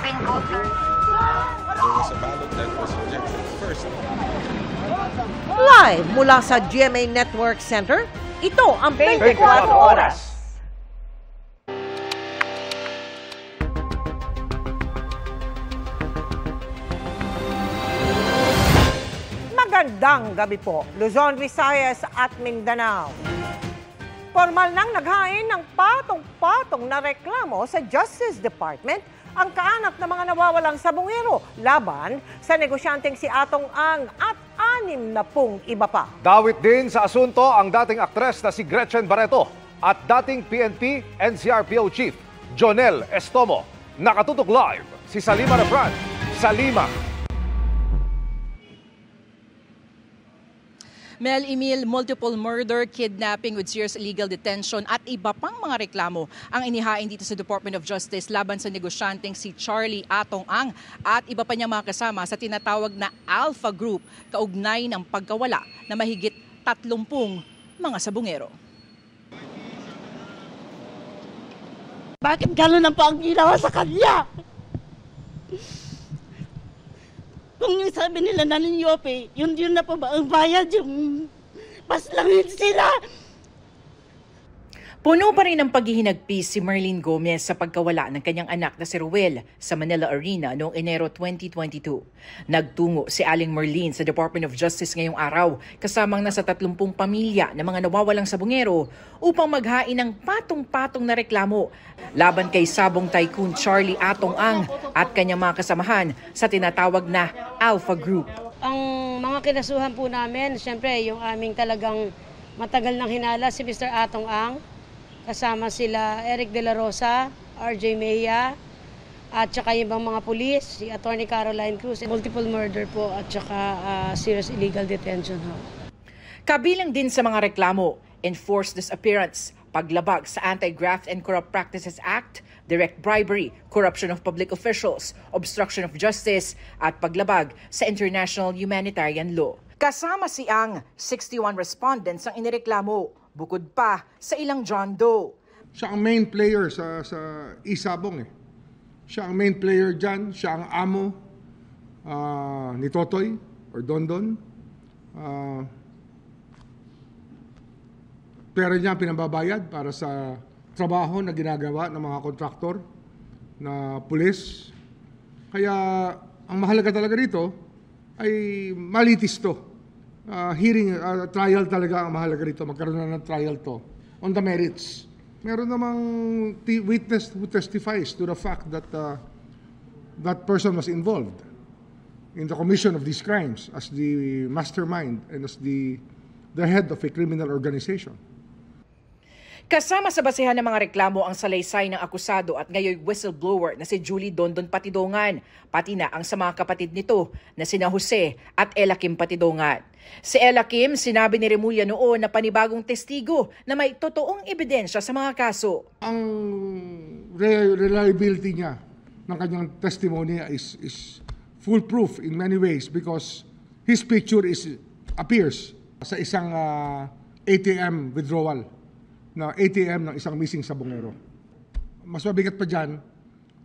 pin code, sir. There was a ballot that was rejected first. Live mula sa GMA Network Center, ito ang 24 Oras. Magandang gabi po, Luzon, Visayas at Mindanao. Formal nang naghain ng patong-patong na reklamo sa Justice Department ang kaanak ng mga nawawalang sabungero laban sa negosyanteng si Atong Ang at 60 iba pa. Dawit din sa asunto ang dating aktres na si Gretchen Barreto at dating PNP NCRPO Chief Jonel Estomo. Nakatutok live si Salima Refran. Salima. Mel Emil, multiple murder, kidnapping with serious illegal detention at iba pang mga reklamo ang inihain dito sa Department of Justice laban sa negosyanteng si Charlie Atong Ang at iba pa niyang mga kasama sa tinatawag na Alpha Group kaugnay ng pagkawala na mahigit 30 mga sabungero. Bakit gano'n ang pang ginawa sa kanya? Kung yung sabi nila na ninyope, yun na pa ba ang bayad, yung paslangin sila. Puno pa rin ang paghihinagpis si Merlene Gomez sa pagkawala ng kanyang anak na si Ruel sa Manila Arena noong Enero 2022. Nagtungo si Aling Merlene sa Department of Justice ngayong araw kasamang nasa 30 pamilya ng mga nawawalang sabungero upang maghain ng patong-patong na reklamo laban kay sabong tycoon Charlie Atong Ang at kanyang mga kasamahan sa tinatawag na Alpha Group. Ang mga kinasuhan po namin, siyempre yung aming talagang matagal nang hinala si Mr. Atong Ang. Kasama sila Eric De La Rosa, RJ Mejia, at saka yung mga pulis, si Attorney Caroline Cruz, multiple murder po at saka serious illegal detention. Kabilang din sa mga reklamo, enforced disappearance, paglabag sa Anti-Graft and Corrupt Practices Act, direct bribery, corruption of public officials, obstruction of justice, at paglabag sa international humanitarian law. Kasama si Ang, 61 respondents ang inireklamo, bukod pa sa ilang John Doe. Siya ang main player sa Isabong . Siya ang main player dyan, siya ang amo ni Totoy or Dondon. Pera niya pinababayad para sa trabaho na ginagawa ng mga kontraktor na pulis. Kaya ang mahalaga talaga dito ay malitis to. Trial talaga ang mahalaga rito. Magkaroon na ng trial to on the merits. Meron namang witness who testifies to the fact that that person was involved in the commission of these crimes as the mastermind and as the head of a criminal organization. Kasama sa basehan ng mga reklamo ang salaysay ng akusado at ngayon whistleblower na si Julie Dondon Patidongan, pati na ang sa mga kapatid nito na sina Jose at Ella Kim Patidongan. Si Ella Kim, sinabi ni Remulla noon na panibagong testigo na may totoong ebidensya sa mga kaso. Ang reliability niya ng kanyang testimony is foolproof in many ways because his picture appears sa isang ATM withdrawal na ATM ng isang missing sabungero. Mas mabigat pa dyan,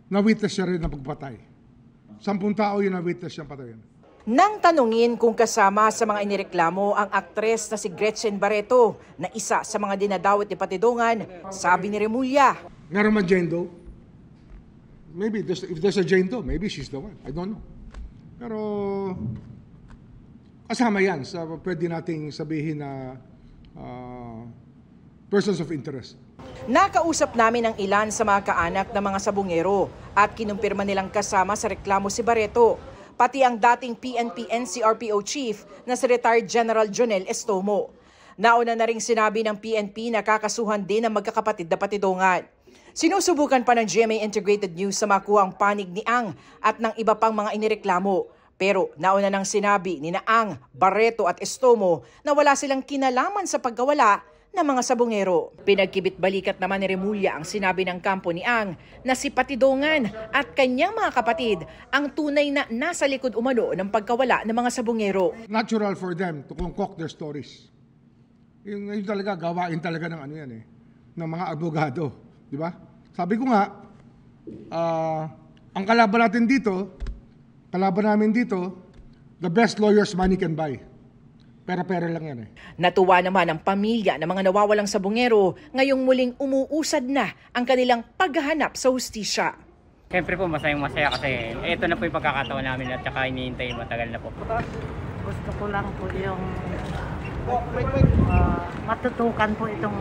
na-witness siya rin ng pagpatay. 10 tao yun na-witness siyang patayin. Nang tanungin kung kasama sa mga inireklamo ang aktres na si Gretchen Barreto na isa sa mga dinadawit ni Patidongan, sabi ni Remulla. Meron man Jane Doe? Maybe, if there's a Jane Doe, maybe she's the one. I don't know. Pero kasama yan sa pwede nating sabihin na persons of interest. Nakausap namin ang ilan sa mga kaanak ng mga sabungero at kinumpirma nilang kasama sa reklamo si Barreto, pati ang dating PNP NCRPO Chief na si retired General Jonel Estomo. Nauna na ring sinabi ng PNP na kakasuhan din ang magkakapatid na Patidongan. Sinusubukan pa ng GMA Integrated News sa makuha ang panig ni Ang at ng iba pang mga inireklamo. Pero nauna nang sinabi ni Ang, Barreto at Estomo na wala silang kinalaman sa pagkawala ng mga sabungero. Pinagkibit-balikat naman ni Remulla ang sinabi ng kampo ni Ang na si Patidongan at kanyang mga kapatid ang tunay na nasa likod umano ng pagkawala ng mga sabungero. Natural for them to concoct their stories. Yung talaga, gawain talaga ng ano yan ng mga abogado. Di ba? Sabi ko nga, Ang kalaban namin dito, the best lawyers money can buy. Pera-pera lang yan eh. Natuwa naman ang pamilya ng mga nawawalang sabungero ngayong muling umuusad na ang kanilang paghahanap sa hustisya. Siyempre po masayang-masaya kasi ito na po yung pagkakataon namin at saka hinihintay matagal na po. Gusto ko lang po yung matutukan po itong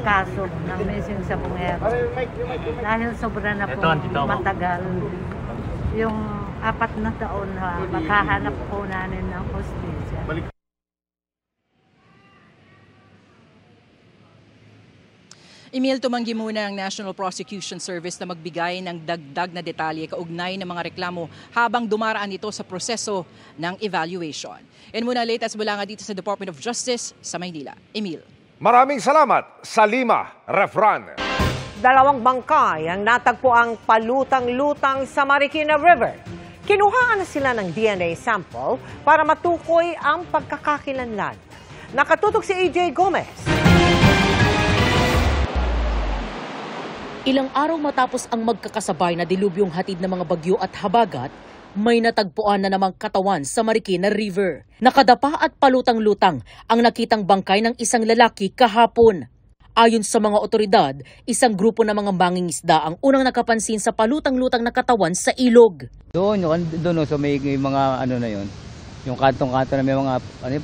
kaso ng missing sabungero. Dahil sobra na po matagal. Yung 4 na taon na maghahanap po namin ng hustisya. Emil, tumanggi muna ang National Prosecution Service na magbigay ng dagdag na detalye kaugnay ng mga reklamo habang dumaraan ito sa proseso ng evaluation. Yan muna latest mula nga dito sa Department of Justice sa Maynila. Emil. Maraming salamat, Salima Refran. 2 bangkay ang natagpuang palutang-lutang sa Marikina River. Kinuhaan na sila ng DNA sample para matukoy ang pagkakakilanlan. Nakatutok si AJ Gomez. Ilang araw matapos ang magkakasabay na dilubyong hatid ng mga bagyo at habagat, may natagpuan na namang katawan sa Marikina River. Nakadapa at palutang-lutang ang nakitang bangkay ng isang lalaki kahapon. Ayon sa mga otoridad, isang grupo ng mga mangingisda ang unang nakapansin sa palutang-lutang na katawan sa ilog. Doon so may mga na yun. Yung kantong-kanto na may mga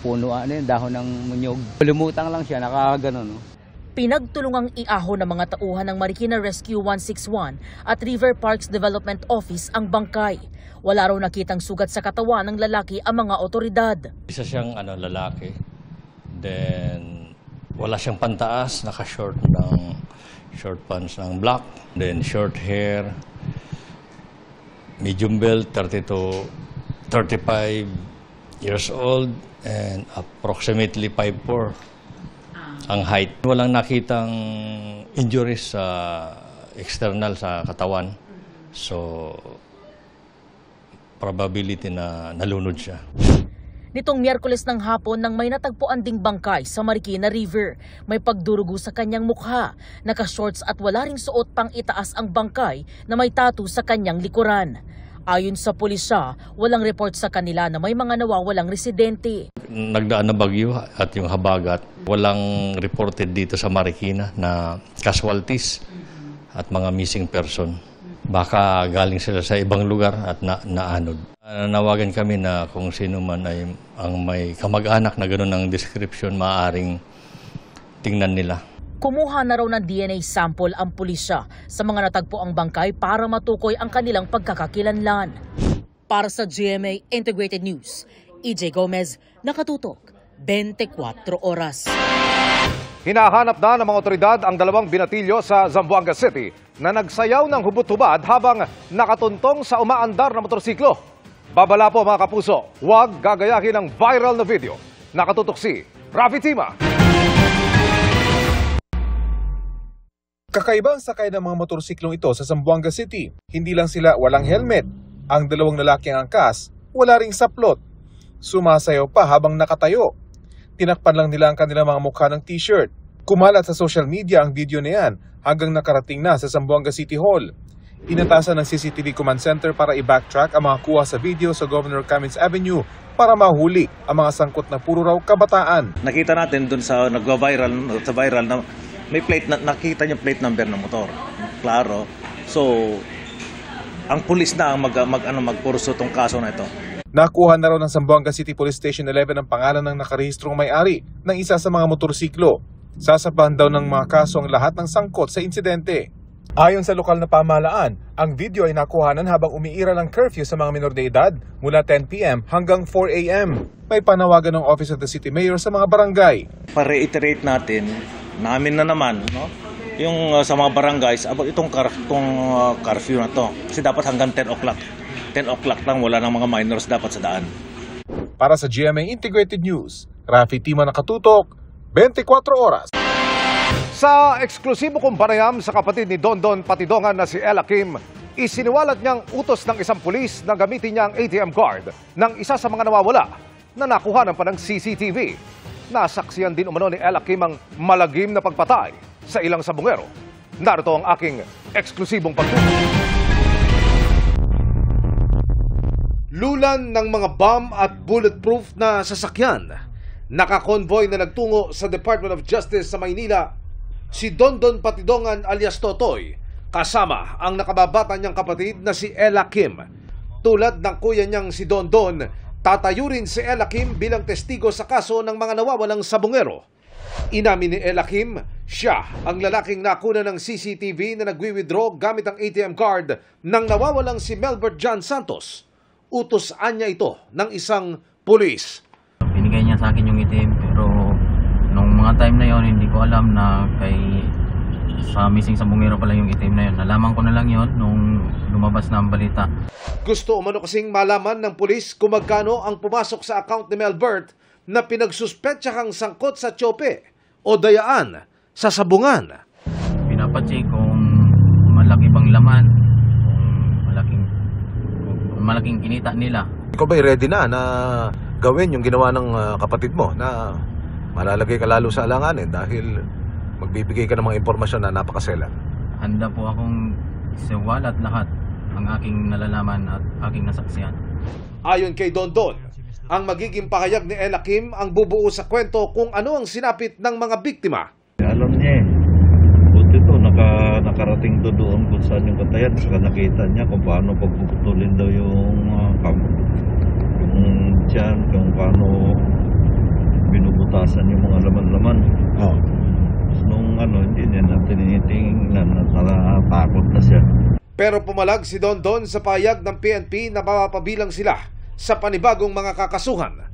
puno, dahon ng munyog. Lumutang lang siya, nakakaganon. No? Pinagtulungang iahon ng mga tauhan ng Marikina Rescue 161 at River Parks Development Office ang bangkay. Wala raw nakitang sugat sa katawan ng lalaki ang mga otoridad. Isa siyang lalaki. Then wala siyang pantaas, naka-short pants ng black, then short hair, medium build, 30 to 35 years old, and approximately 5'4". Ang height. Walang nakitang injuries sa external sa katawan. So, probability na nalunod siya. Nitong Miyerkules ng hapon nang may natagpuan ding bangkay sa Marikina River. May pagdurugo sa kanyang mukha, naka-shorts at wala ring suot pang itaas ang bangkay na may tattoo sa kanyang likuran. Ayon sa pulisya, walang report sa kanila na may mga nawawalang residente. Nagdaan na bagyo at yung habagat, walang reported dito sa Marikina na casualties at mga missing person. Baka galing sila sa ibang lugar at naanod. Nawagan kami na kung sino man ay ang may kamag-anak na gano'n ang description, maaaring tingnan nila. Kumuha na raw ng DNA sample ang pulisya sa mga natagpuang bangkay para matukoy ang kanilang pagkakakilanlan. Para sa GMA Integrated News, EJ Gomez, nakatutok, 24 oras. Hinahanap na ng mga otoridad ang 2 binatilyo sa Zamboanga City na nagsayaw ng hubot-hubad habang nakatuntong sa umaandar na motorsiklo. Babala po mga kapuso, huwag gagayahin ang viral na video. Nakatutok si Rafi Tima. Kakaibang sakay ng mga motorsiklong ito sa Zamboanga City. Hindi lang sila walang helmet. Ang 2 lalaking angkas, wala ring saplot. Sumasayaw pa habang nakatayo. Tinakpan lang nila ang kanilang mga mukha ng t-shirt. Kumalat sa social media ang video na yan hanggang nakarating na sa Zamboanga City Hall. Inatasan ng CCTV Command Center para i-backtrack ang mga kuha sa video sa Governor Cummins Avenue para mahuli ang mga sangkot na puro raw kabataan. Nakita natin dun sa viral na may plate, nakita niyo plate number ng motor. Klaro. So, ang pulis na ang magpurso tong kaso na ito. Nakuha na raw ng Zamboanga City Police Station 11 ang pangalan ng nakarehistrong may-ari ng isa sa mga motorsiklo. Sasabahan daw ng mga kaso ang lahat ng sangkot sa insidente. Ayon sa lokal na pamahalaan, ang video ay nakuhanan habang umiiral ang curfew sa mga minor de edad mula 10 p.m. hanggang 4 a.m. May panawagan ng Office of the City Mayor sa mga barangay. Pa-reiterate namin na naman, no? Yung sa mga barangays, about itong curfew na to. Kasi dapat hanggang 10 o'clock. 10 o'clock lang, wala ng mga minors dapat sa daan. Para sa GMA Integrated News, Rafi Tima, nakatutok, 24 oras. Sa eksklusibo kong panayam sa kapatid ni Dondon Patidongan na si Ella Kim, isiniwalat niyang utos ng isang pulis na gamitin niya ang ATM card ng isa sa mga nawawala na nakuhanan pa ng CCTV. Nasaksiyan din umano ni Ella Kim ang malagim na pagpatay sa ilang sabungero. Narito ang aking eksklusibong pagtutok. Lulan ng mga bomb at bulletproof na sasakyan. Nakakonvoy na nagtungo sa Department of Justice sa Maynila si Dondon Patidongan alias Totoy, kasama ang nakababata niyang kapatid na si Ella Kim. Tulad ng kuya niyang si Dondon, tatayo rin si Ella Kim bilang testigo sa kaso ng mga nawawalang sabungero. Inamin ni Ella Kim, siya ang lalaking nakuna ng CCTV na nagwi-withdraw gamit ang ATM card ng nawawalang si Melbert John Santos. Utos-an niya ito ng isang pulis. Binigay niya sa akin yung ATM pero nung mga time na yon hindi ko alam na sa missing sabungero pala yung ATM na yon. Nalaman ko na lang yon nung lumabas na ang balita. Gusto umano kasing malaman ng pulis kung magkano ang pumasok sa account ni Melbert na pinagsuspetsahang sangkot sa tsope o dayaan sa sabungan. Pinapacheck kung malaki bang laman, kung malaking kinita nila. Ikaw ba'y ready na gawin yung ginawa ng kapatid mo na malalagay ka lalo sa alanganin dahil magbibigay ka ng mga impormasyon na napakaselan? Handa po akong siwalat lahat ang aking nalalaman at aking nasaksihan. Ayon kay Dondon, ang magiging pahayag ni Ella Kim ang bubuo sa kwento kung ano ang sinapit ng mga biktima. Alam niya buti to, nakarating to doon kung saan yung katayan. Saka nakita niya kung paano pagpuputulin daw yung tiyan, kung paano binubutasan yung mga laman-laman. Nung hindi niya natin initingnan at natatakot na siya. Pero pumalag si Dondon sa pahayag ng PNP na mapapabilang sila sa panibagong mga kakasuhan.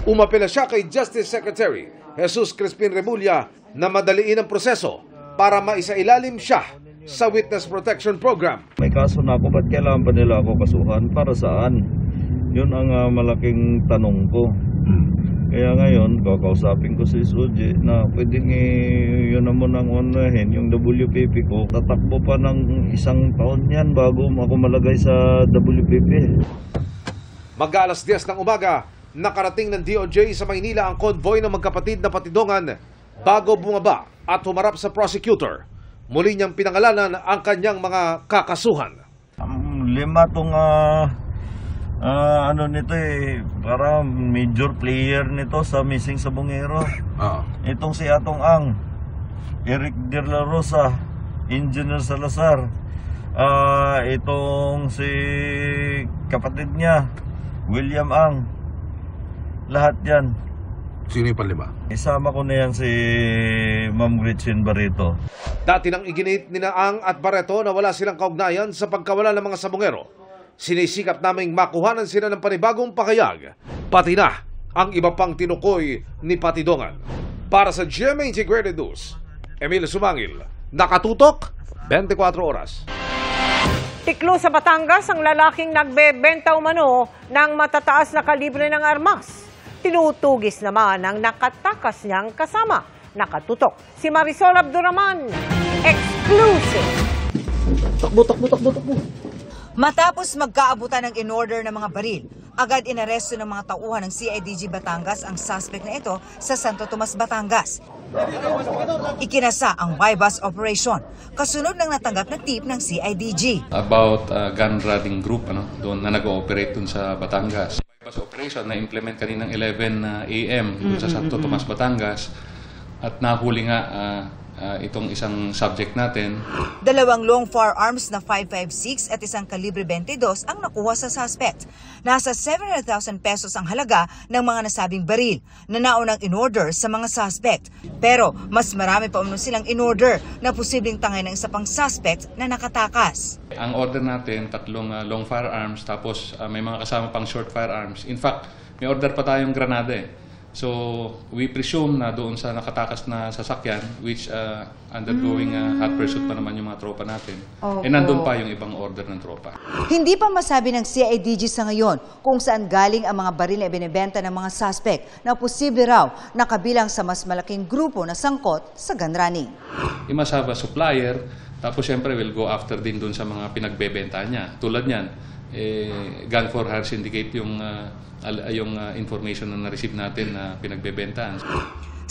Umapela siya kay Justice Secretary Jesus Crispin Remulla na madaliin ang proseso para maisailalim siya sa Witness Protection Program. May kaso na ako, ba't kailangan pa nila ako kasuhan? Para saan? Yun ang malaking tanong ko. Kaya ngayon, kakausapin ko si Suji na pwedeng yun naman ang unahin, yung WPP ko. Tatakbo pa ng 1 taon yan bago ako malagay sa WPP. Mag-aalas 10 ng umaga, nakarating ng DOJ sa Maynila ang convoy ng magkapatid na Patidongan bago bumaba at humarap sa prosecutor. Muli niyang pinangalanan ang kanyang mga kakasuhan. 5 tong nito para major player nito sa missing sabungero. Itong si Atong Ang, Eric De La Rosa, Engineer Salazar, itong si kapatid niya, William Ang, lahat yan. Sino yung panlima? Isama ko na yan si Ma'am Gretchen Barreto. Dati nang iginit ni Ang at Barreto na wala silang kaugnayan sa pagkawala ng mga sabungero. Sinisikap naming makuhanan sila ng panibagong pahayag, pati na ang iba pang tinukoy ni Patidongan. Para sa GMA Integrated News, Emil Sumangil, nakatutok 24 oras. Tiklo sa Batangas ang lalaking nagbebenta umano ng matataas na kalibre ng armas. Tinutugis naman ang nakatakas niyang kasama. Nakatutok si Marisol Abduraman. Exclusive! Takbo. Matapos magkaabutan ng in-order ng mga baril, agad inaresto ng mga tauhan ng CIDG Batangas ang suspect na ito sa Santo Tomas, Batangas. Ikinasa ang buy-bust operation, kasunod ng natanggap na tip ng CIDG. About gun running group doon na nag-ooperate dun sa Batangas. Buy-bust operation na implement kaninang 11 AM dun sa Santo Tomas, Batangas at nahuli nga itong isang subject natin. 2 long firearms na 5.56 at isang kalibre 22 ang nakuha sa suspect. Nasa 700,000 pesos ang halaga ng mga nasabing baril na naunang in-order sa mga suspect. Pero mas marami pa umano silang in-order na posibleng tangay ng isa pang suspect na nakatakas. Ang order natin, 3 long firearms tapos may mga kasama pang short firearms. In fact, may order pa tayong granada So, we presume na doon sa nakatakas na sasakyan, which undergoing hot pursuit pa naman yung mga tropa natin. Okay. Nandun pa yung ibang order ng tropa. Hindi pa masabi ng CIDG sa ngayon kung saan galing ang mga baril na ibinibenta ng mga suspect na posible raw nakabilang sa mas malaking grupo na sangkot sa gun running. You must have a supplier, tapos syempre we'll go after din doon sa mga pinagbebenta niya. Tulad niyan, Gun for Hire Syndicate yung information na na-receive natin na pinagbebentahan.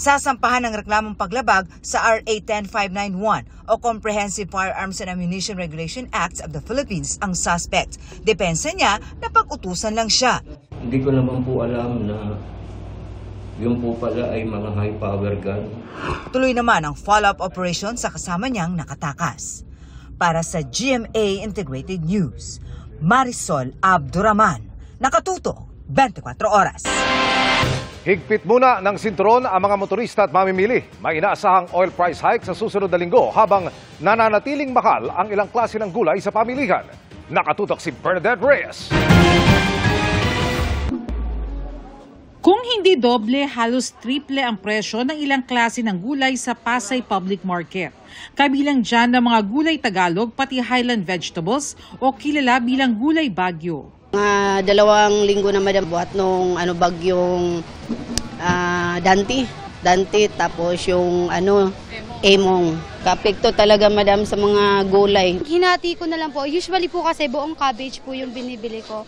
Sasampahan ng reklamong paglabag sa RA 10591 o Comprehensive Firearms and Ammunition Regulation Acts of the Philippines ang suspect. Depensa niya na pag-utusan lang siya. Hindi ko naman po alam na yung po pala ay mga high power gun. Tuloy naman ang follow-up operation sa kasama niyang nakatakas. Para sa GMA Integrated News, Marisol Abduraman, nakatutok 24 oras. Higpit muna ng sinturon ang mga motorista at mamimili. May inaasahang oil price hike sa susunod na linggo habang nananatiling mahal ang ilang klase ng gulay sa pamilihan. Nakatutok si Bernadette Reyes. Kung hindi doble, halos triple ang presyo ng ilang klase ng gulay sa Pasay Public Market. Kabilang dyan ng mga gulay Tagalog pati Highland vegetables o kilala bilang gulay Bagyo. Mga 2 linggo na madam buhat nung bagyong Dante tapos yung Emong. Kapekto talaga madam sa mga gulay. Hinati ko na lang po. Usually po kasi buong cabbage po yung binibili ko.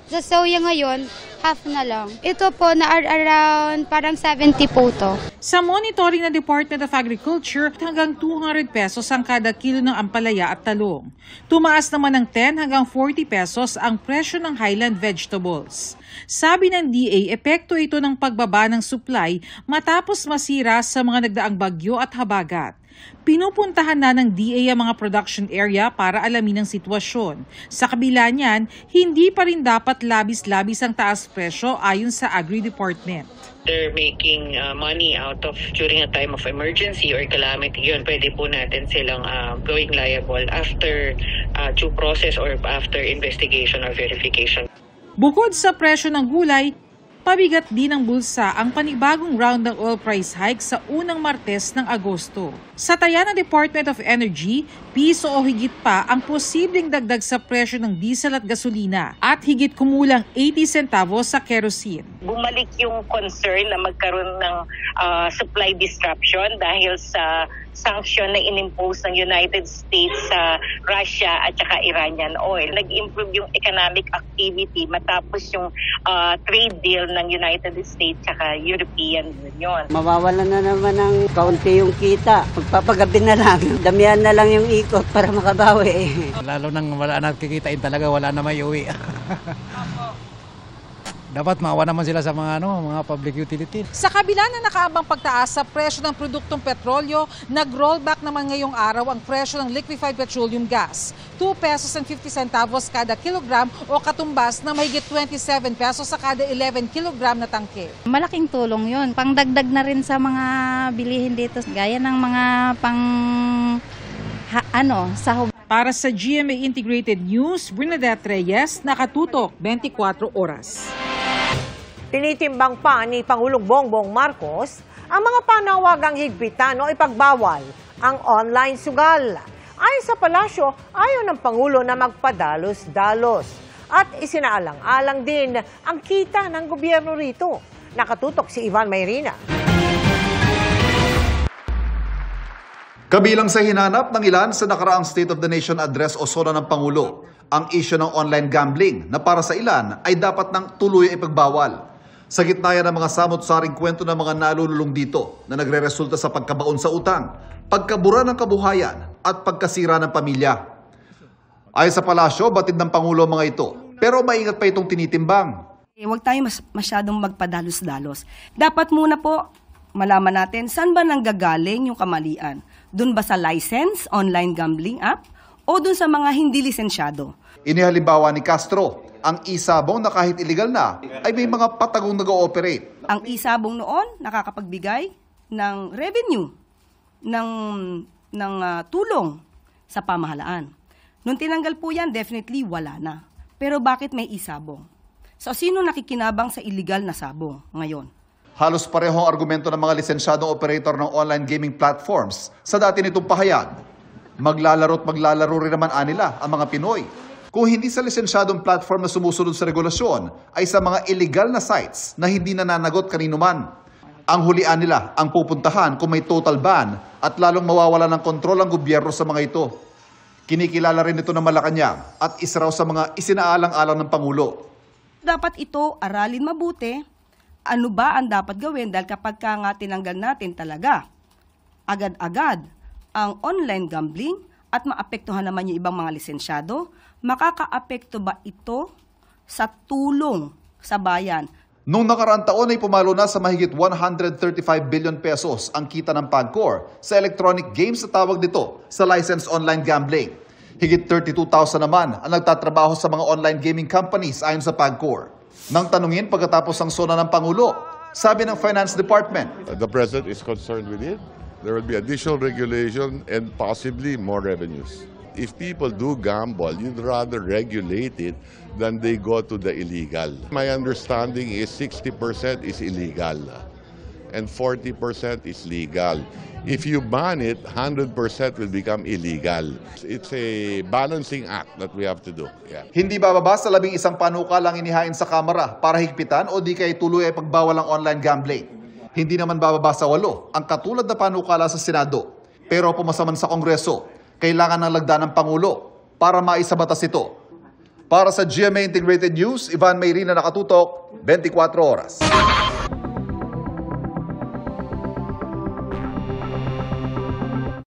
Sa soya ngayon, half na lang. Ito po na around parang 70 po to. Sa monitoring ng Department of Agriculture, hanggang 200 pesos ang kada kilo ng ampalaya at talong. Tumaas naman ng 10 hanggang 40 pesos ang presyo ng Highland vegetables. Sabi ng DA, epekto ito ng pagbaba ng supply matapos masira sa mga nagdaang bagyo at habagat. Pinupuntahan na ng DA ang mga production area para alamin ang sitwasyon. Sa kabila niyan, hindi pa rin dapat labis-labis ang taas presyo ayon sa Agri Department. They're making money out of during a time of emergency or calamity. Yun, pwede po natin silang going liable after due process or after investigation or verification. Bukod sa presyo ng gulay, pabigat din ng bulsa ang panibagong round ng oil price hike sa unang Martes ng Agosto. Sa taya ng Department of Energy, piso o higit pa ang posibleng dagdag sa presyo ng diesel at gasolina at higit kumulang 80 centavos sa kerosene. Bumalik yung concern na magkaroon ng supply disruption dahil sa sanction na inimpose ng United States sa Russia at saka Iranian oil. Nag-improve yung economic activity matapos yung trade deal ng United States at European Union. Mawawalan na naman ng kaunti yung kita. Magpapagabi na lang. Damihan na lang yung ikot para makabawi. Lalo nang wala na kikitain talaga, wala na may uwi. Dapat maawa naman sila sa mga public utility. Sa kabila na nakaabang pagtaas sa presyo ng produktong petrolyo, nag-rollback naman ngayong araw ang presyo ng liquefied petroleum gas. 2 pesos and 50 centavos kada kilogram o katumbas na mahigit 27 pesos sa kada 11 kilogram na tangke. Malaking tulong yun. Pangdagdag na rin sa mga bilihin dito. Gaya ng mga sahog. Para sa GMA Integrated News, Bernadette Reyes, nakatutok 24 oras. Tinitimbang pa ni Pangulong Bongbong Marcos ang mga panawagang higpitan o ipagbawal ang online sugal. Ayon sa palasyo, ayaw ng Pangulo na magpadalos-dalos at isinaalang-alang din ang kita ng gobyerno rito. Nakatutok si Ivan Mayrina. Kabilang sa hinanap ng ilan sa nakaraang State of the Nation address o sona ng Pangulo, ang isyu ng online gambling na para sa ilan ay dapat nang tuluy ipagbawal. Sa gitna yan ng mga samot-saring kwento ng mga nalululong dito na nagre-resulta sa pagkabaon sa utang, pagkabura ng kabuhayan at pagkasira ng pamilya. Ayon sa palasyo, batid ng Pangulo mga ito, pero maingat pa itong tinitimbang. Huwag tayo masyadong magpadalos-dalos. Dapat muna po malaman natin saan ba nanggagaling yung kamalian. Doon ba sa license, online gambling app, o doon sa mga hindi lisensyado? Inihalimbawa ni Castro, ang isabong na kahit illegal na ay may mga patagong nag-ooperate. Ang isabong noon nakakapagbigay ng revenue, ng tulong sa pamahalaan. Nung tinanggal po yan, definitely wala na. Pero bakit may isabong? So sino nakikinabang sa illegal na sabong ngayon? Halos parehong argumento ng mga lisensyadong operator ng online gaming platforms sa dati nitong pahayag. Maglalaro rin naman anila ang mga Pinoy. Kung hindi sa lisensyadong platform na sumusunod sa regulasyon, ay sa mga illegal na sites na hindi nananagot kanino man. Ang hulian nila ang pupuntahan kung may total ban at lalong mawawala ng kontrol ang gobyerno sa mga ito. Kinikilala rin ito ng Malacanang at isa raw sa mga isinaalang-alang ng Pangulo. Dapat ito aralin mabuti ano ba ang dapat gawin dahil kapag nga tinanggal natin talaga agad-agad ang online gambling at maapektuhan naman yung ibang mga lisensyado, makakaapekto ba ito sa tulong sa bayan? Noong nakaraang taon ay pumalo na sa mahigit 135 billion pesos ang kita ng PAGCOR sa electronic games na tawag dito sa licensed online gambling. Higit 32,000 naman ang nagtatrabaho sa mga online gaming companies ayon sa PAGCOR. Nang tanungin pagkatapos ng sona ng Pangulo, sabi ng Finance Department, The President is concerned with it. There will be additional regulation and possibly more revenues. If people do gamble, you'd rather regulate it than they go to the illegal. My understanding is 60% is illegal and 40% is legal. If you ban it, 100% will become illegal. It's a balancing act that we have to do. Yeah. Hindi bababa sa 11 panukalang inihain sa Kamara para higpitan o di kay tuloy ay pagbawal ang online gambling. Hindi naman bababa sa 8 ang katulad na panukala sa Senado. Pero pumasaman sa Kongreso, kailangan ng lagda ng Pangulo para maisabatas ito. Para sa GMA Integrated News, Ivan Mayrina, nakatutok, 24 oras.